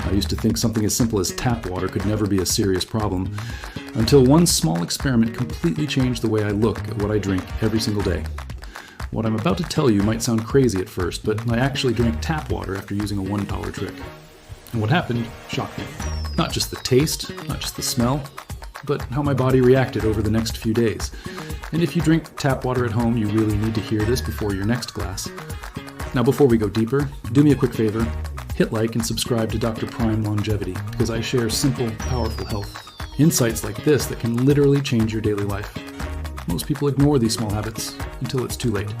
I used to think something as simple as tap water could never be a serious problem, until one small experiment completely changed the way I look at what I drink every single day. What I'm about to tell you might sound crazy at first, but I actually drank tap water after using a $1 trick. And what happened shocked me. Not just the taste, not just the smell, but how my body reacted over the next few days. And if you drink tap water at home, you really need to hear this before your next glass. Now before we go deeper, do me a quick favor. Hit like and subscribe to Dr. Prime Longevity, because I share simple, powerful health insights like this that can literally change your daily life. Most people ignore these small habits until it's too late.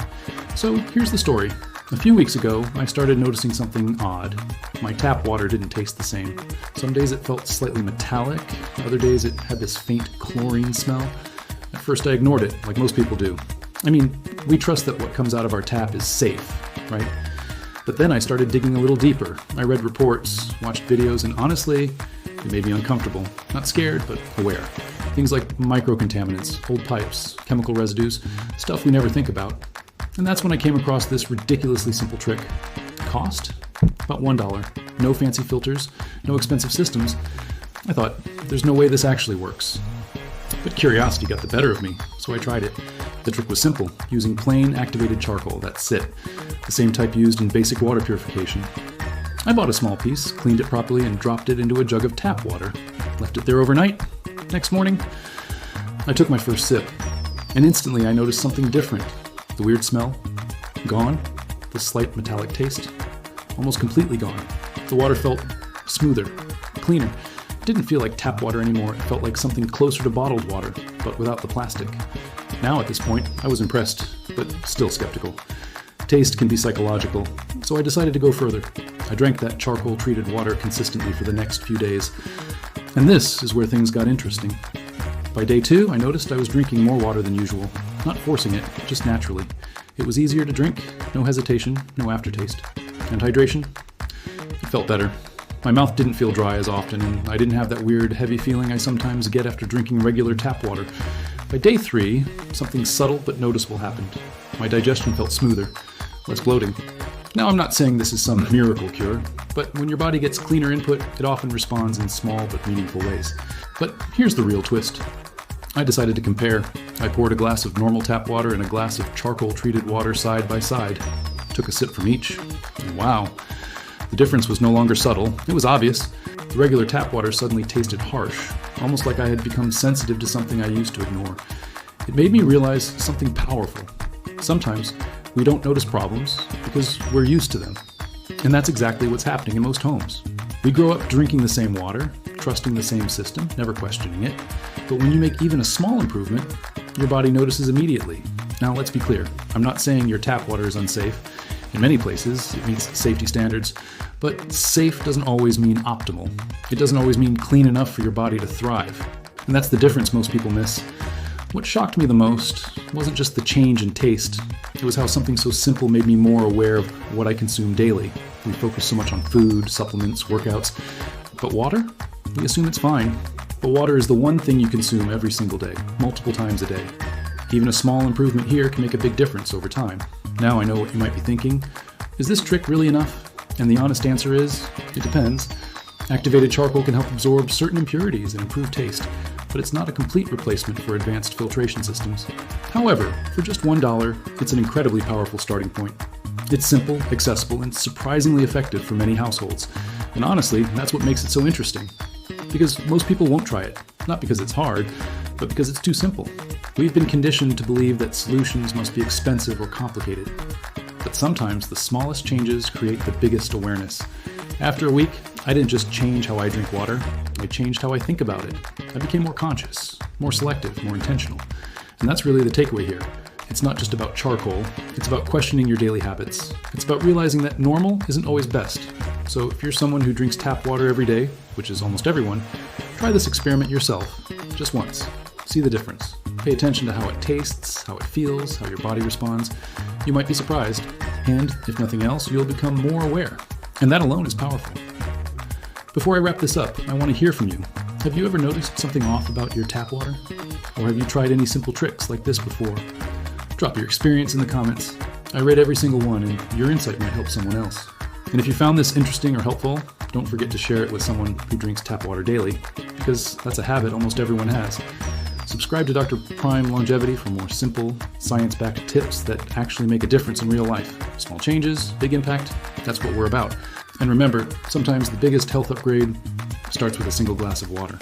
So here's the story. A few weeks ago, I started noticing something odd. My tap water didn't taste the same. Some days it felt slightly metallic, other days it had this faint chlorine smell. At first I ignored it, like most people do. I mean, we trust that what comes out of our tap is safe, right? But then I started digging a little deeper. I read reports, watched videos, and honestly, it made me uncomfortable. Not scared, but aware. Things like microcontaminants, old pipes, chemical residues, stuff we never think about. And that's when I came across this ridiculously simple trick. Cost? About $1. No fancy filters, no expensive systems. I thought, there's no way this actually works. But curiosity got the better of me, so I tried it. The trick was simple, using plain activated charcoal, that's it. The same type used in basic water purification. I bought a small piece, cleaned it properly, and dropped it into a jug of tap water. Left it there overnight. Next morning, I took my first sip, and instantly I noticed something different. The weird smell, gone. The slight metallic taste, almost completely gone. The water felt smoother, cleaner. It didn't feel like tap water anymore. It felt like something closer to bottled water, but without the plastic. Now at this point, I was impressed, but still skeptical. Taste can be psychological, so I decided to go further. I drank that charcoal-treated water consistently for the next few days. And this is where things got interesting. By day 2, I noticed I was drinking more water than usual. Not forcing it, just naturally. It was easier to drink, no hesitation, no aftertaste. And hydration? It felt better. My mouth didn't feel dry as often, and I didn't have that weird, heavy feeling I sometimes get after drinking regular tap water. By day 3, something subtle but noticeable happened. My digestion felt smoother, less bloating. Now, I'm not saying this is some miracle cure, but when your body gets cleaner input, it often responds in small but meaningful ways. But here's the real twist. I decided to compare. I poured a glass of normal tap water and a glass of charcoal-treated water side by side. Took a sip from each, and wow, the difference was no longer subtle. It was obvious. The regular tap water suddenly tasted harsh, almost like I had become sensitive to something I used to ignore. It made me realize something powerful. Sometimes we don't notice problems because we're used to them. And that's exactly what's happening in most homes. We grow up drinking the same water, trusting the same system, never questioning it. But when you make even a small improvement, your body notices immediately. Now, let's be clear. I'm not saying your tap water is unsafe. In many places, it meets safety standards. But safe doesn't always mean optimal. It doesn't always mean clean enough for your body to thrive. And that's the difference most people miss. What shocked me the most wasn't just the change in taste. It was how something so simple made me more aware of what I consume daily. We focus so much on food, supplements, workouts. But water? We assume it's fine. But water is the one thing you consume every single day, multiple times a day. Even a small improvement here can make a big difference over time. Now I know what you might be thinking. Is this trick really enough? And the honest answer is, it depends. Activated charcoal can help absorb certain impurities and improve taste, but it's not a complete replacement for advanced filtration systems. However, for just $1, it's an incredibly powerful starting point. It's simple, accessible, and surprisingly effective for many households. And honestly, that's what makes it so interesting. Because most people won't try it, not because it's hard, but because it's too simple. We've been conditioned to believe that solutions must be expensive or complicated. But sometimes the smallest changes create the biggest awareness. After a week, I didn't just change how I drink water, I changed how I think about it. I became more conscious, more selective, more intentional. And that's really the takeaway here. It's not just about charcoal, it's about questioning your daily habits. It's about realizing that normal isn't always best. So if you're someone who drinks tap water every day, which is almost everyone, try this experiment yourself, just once. See the difference. Pay attention to how it tastes, how it feels, how your body responds. You might be surprised, and if nothing else, you'll become more aware. And that alone is powerful. Before I wrap this up, I want to hear from you. Have you ever noticed something off about your tap water? Or have you tried any simple tricks like this before? Drop your experience in the comments. I read every single one, and your insight might help someone else. And if you found this interesting or helpful, don't forget to share it with someone who drinks tap water daily, because that's a habit almost everyone has. Subscribe to Dr. Prime Longevity for more simple, science-backed tips that actually make a difference in real life. Small changes, big impact, that's what we're about. And remember, sometimes the biggest health upgrade starts with a single glass of water.